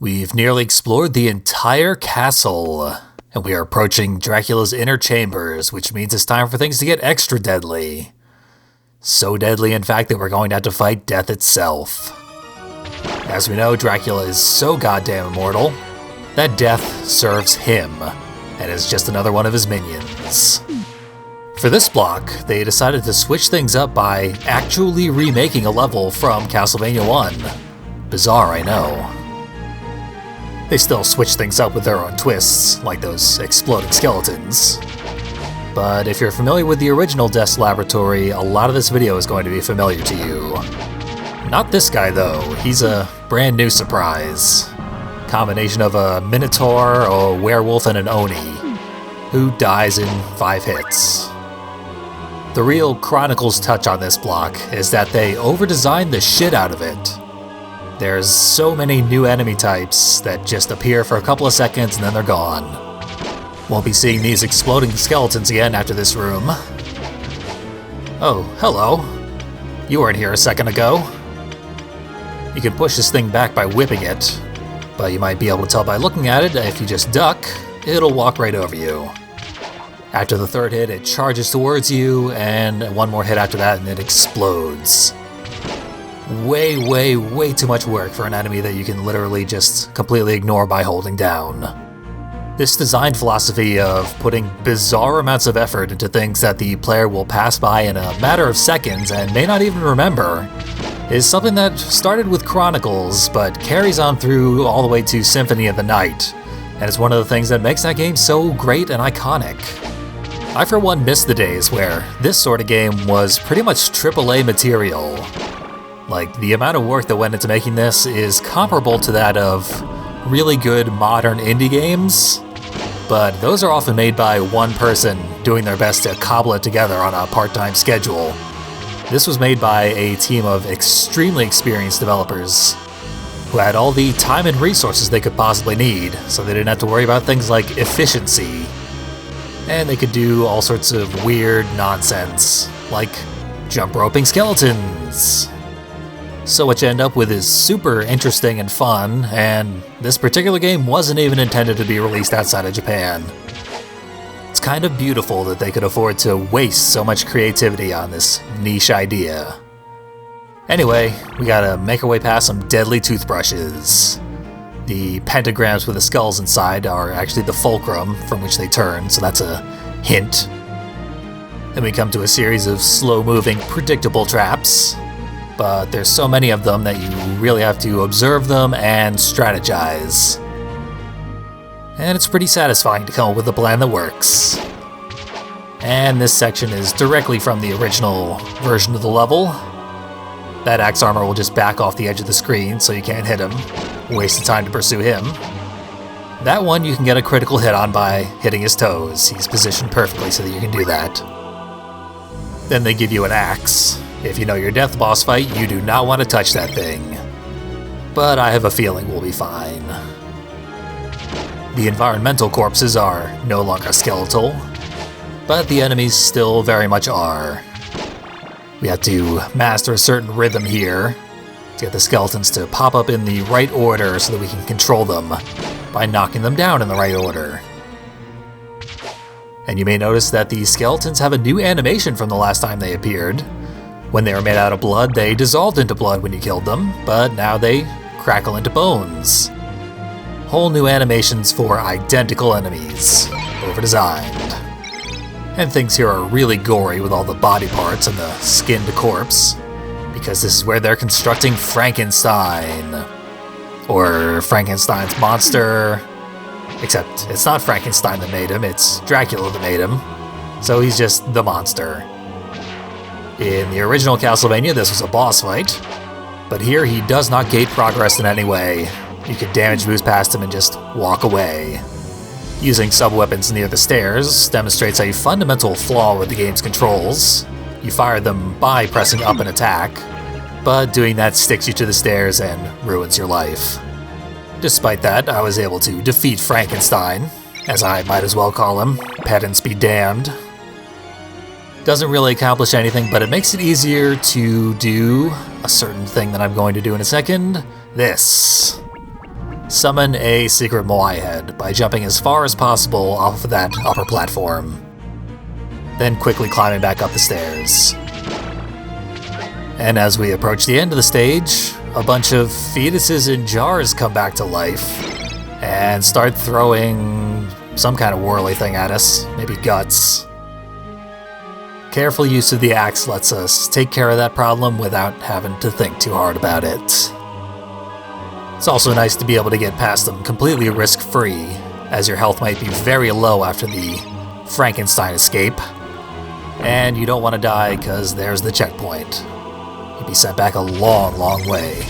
We've nearly explored the entire castle, and we are approaching Dracula's inner chambers, which means it's time for things to get extra deadly. So deadly, in fact, that we're going to have to fight death itself. As we know, Dracula is so goddamn immortal that death serves him, and is just another one of his minions. For this block, they decided to switch things up by actually remaking a level from Castlevania 1. Bizarre, I know. They still switch things up with their own twists, like those exploding skeletons. But if you're familiar with the original Death's Laboratory, a lot of this video is going to be familiar to you. Not this guy though, he's a brand new surprise. Combination of a Minotaur, a werewolf, and an Oni, who dies in 5 hits. The real Chronicles touch on this block is that they over-designed the shit out of it. There's so many new enemy types that just appear for a couple of seconds and then they're gone. Won't be seeing these exploding skeletons again after this room. Oh, hello. You weren't here a second ago. You can push this thing back by whipping it, but you might be able to tell by looking at it that if you just duck, it'll walk right over you. After the 3rd hit, it charges towards you, and one more hit after that and it explodes. Way too much work for an enemy that you can literally just completely ignore by holding down. This design philosophy of putting bizarre amounts of effort into things that the player will pass by in a matter of seconds and may not even remember is something that started with Chronicles but carries on through all the way to Symphony of the Night, and it's one of the things that makes that game so great and iconic. I for one miss the days where this sort of game was pretty much AAA material. Like, the amount of work that went into making this is comparable to that of really good modern indie games, but those are often made by one person doing their best to cobble it together on a part-time schedule. This was made by a team of extremely experienced developers who had all the time and resources they could possibly need, so they didn't have to worry about things like efficiency. And they could do all sorts of weird nonsense, like jump roping skeletons. So what you end up with is super interesting and fun, and this particular game wasn't even intended to be released outside of Japan. It's kind of beautiful that they could afford to waste so much creativity on this niche idea. Anyway, we gotta make our way past some deadly toothbrushes. The pentagrams with the skulls inside are actually the fulcrum from which they turn, so that's a hint. Then we come to a series of slow-moving, predictable traps. But there's so many of them that you really have to observe them and strategize. And it's pretty satisfying to come up with a plan that works. And this section is directly from the original version of the level. That axe armor will just back off the edge of the screen so you can't hit him. Waste of time to pursue him. That one you can get a critical hit on by hitting his toes. He's positioned perfectly so that you can do that. Then they give you an axe. If you know your death boss fight, you do not want to touch that thing. But I have a feeling we'll be fine. The environmental corpses are no longer skeletal, but the enemies still very much are. We have to master a certain rhythm here to get the skeletons to pop up in the right order so that we can control them by knocking them down in the right order. And you may notice that the skeletons have a new animation from the last time they appeared. When they were made out of blood, they dissolved into blood when you killed them, but now they crackle into bones. Whole new animations for identical enemies, over-designed. And things here are really gory with all the body parts and the skinned corpse, because this is where they're constructing Frankenstein. Or Frankenstein's monster, except it's not Frankenstein that made him, it's Dracula that made him, so he's just the monster. In the original Castlevania, this was a boss fight, but here he does not gate progress in any way. You can damage boost past him and just walk away. Using sub-weapons near the stairs demonstrates a fundamental flaw with the game's controls. You fire them by pressing up and attack, but doing that sticks you to the stairs and ruins your life. Despite that, I was able to defeat Frankenstein, as I might as well call him, pedants be damned. Doesn't really accomplish anything, but it makes it easier to do a certain thing that I'm going to do in a second. This. summon a secret Moai head by jumping as far as possible off of that upper platform, then quickly climbing back up the stairs. And as we approach the end of the stage, a bunch of fetuses in jars come back to life and start throwing some kind of whirly thing at us, maybe guts. Careful use of the axe lets us take care of that problem without having to think too hard about it. It's also nice to be able to get past them completely risk-free, as your health might be very low after the Frankenstein escape, and you don't want to die because there's the checkpoint. You'd be sent back a long, long way.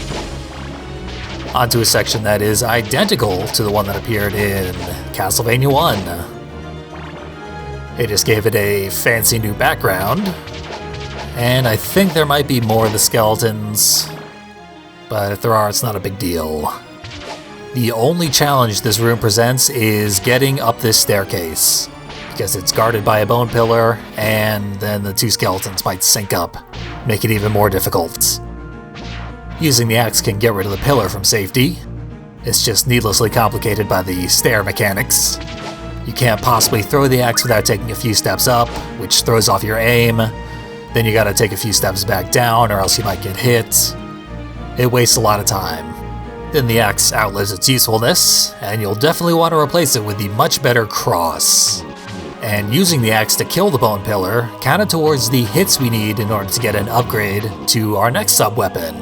Onto a section that is identical to the one that appeared in Castlevania 1. They just gave it a fancy new background, and I think there might be more of the skeletons, but if there are, it's not a big deal. The only challenge this room presents is getting up this staircase, because it's guarded by a bone pillar, and then the two skeletons might sync up, make it even more difficult. Using the axe can get rid of the pillar from safety. It's just needlessly complicated by the stair mechanics. You can't possibly throw the axe without taking a few steps up, which throws off your aim. Then you gotta take a few steps back down or else you might get hit. It wastes a lot of time. Then the axe outlives its usefulness, and you'll definitely want to replace it with the much better cross. And using the axe to kill the bone pillar counted towards the hits we need in order to get an upgrade to our next sub-weapon.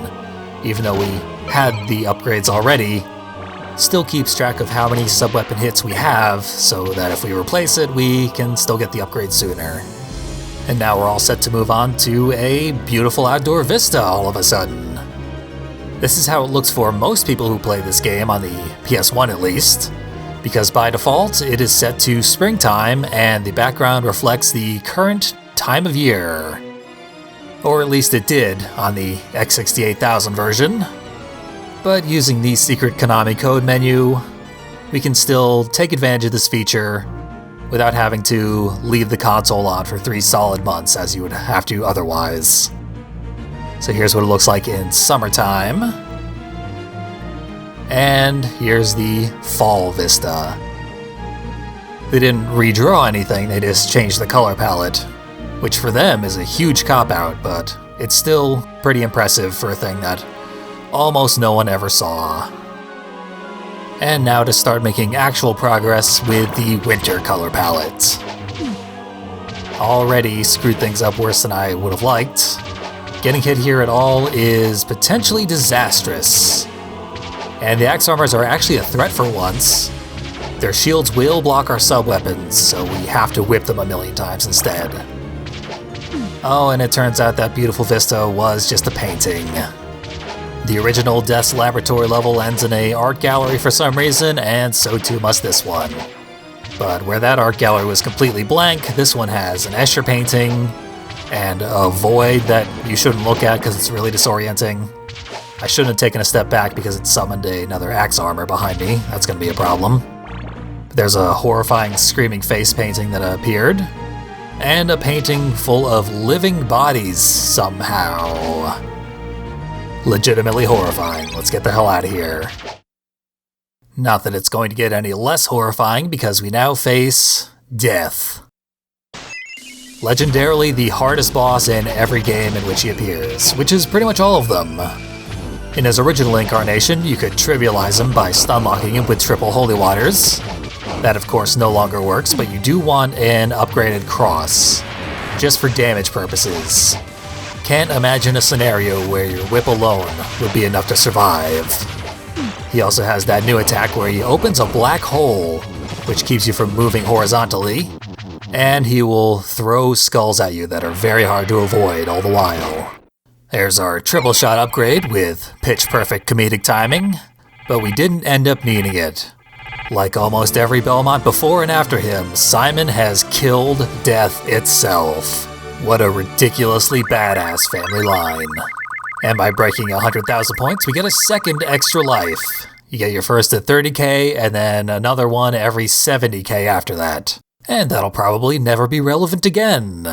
Even though we had the upgrades already, still keeps track of how many sub-weapon hits we have, so that if we replace it, we can still get the upgrade sooner. And now we're all set to move on to a beautiful outdoor vista all of a sudden. This is how it looks for most people who play this game, on the PS1 at least, because by default it is set to springtime and the background reflects the current time of year. Or at least it did on the X68000 version. But using the secret Konami code menu, we can still take advantage of this feature without having to leave the console on for 3 solid months as you would have to otherwise. So here's what it looks like in summertime. And here's the fall vista. They didn't redraw anything, they just changed the color palette, which for them is a huge cop-out, but it's still pretty impressive for a thing that almost no one ever saw. And now to start making actual progress with the winter color palette. Already screwed things up worse than I would have liked. Getting hit here at all is potentially disastrous. And the axe armors are actually a threat for once. Their shields will block our sub-weapons, so we have to whip them a million times instead. Oh, and it turns out that beautiful vista was just a painting. The original Death's Laboratory level ends in an art gallery for some reason, and so too must this one. But where that art gallery was completely blank, this one has an Escher painting, and a void that you shouldn't look at because it's really disorienting. I shouldn't have taken a step back because it summoned another axe armor behind me. That's going to be a problem. There's a horrifying screaming face painting that appeared, and a painting full of living bodies somehow. Legitimately horrifying. Let's get the hell out of here. Not that it's going to get any less horrifying because we now face Death. Legendarily the hardest boss in every game in which he appears, which is pretty much all of them. In his original incarnation, you could trivialize him by stun-locking him with triple holy waters. That of course no longer works, but you do want an upgraded cross, just for damage purposes. Can't imagine a scenario where your whip alone would be enough to survive. He also has that new attack where he opens a black hole, which keeps you from moving horizontally, and he will throw skulls at you that are very hard to avoid all the while. There's our triple shot upgrade with pitch-perfect comedic timing, but we didn't end up needing it. Like almost every Belmont before and after him, Simon has killed Death itself. What a ridiculously badass family line. And by breaking 100,000 points, we get a second extra life. You get your first at 30k, and then another one every 70k after that. And that'll probably never be relevant again.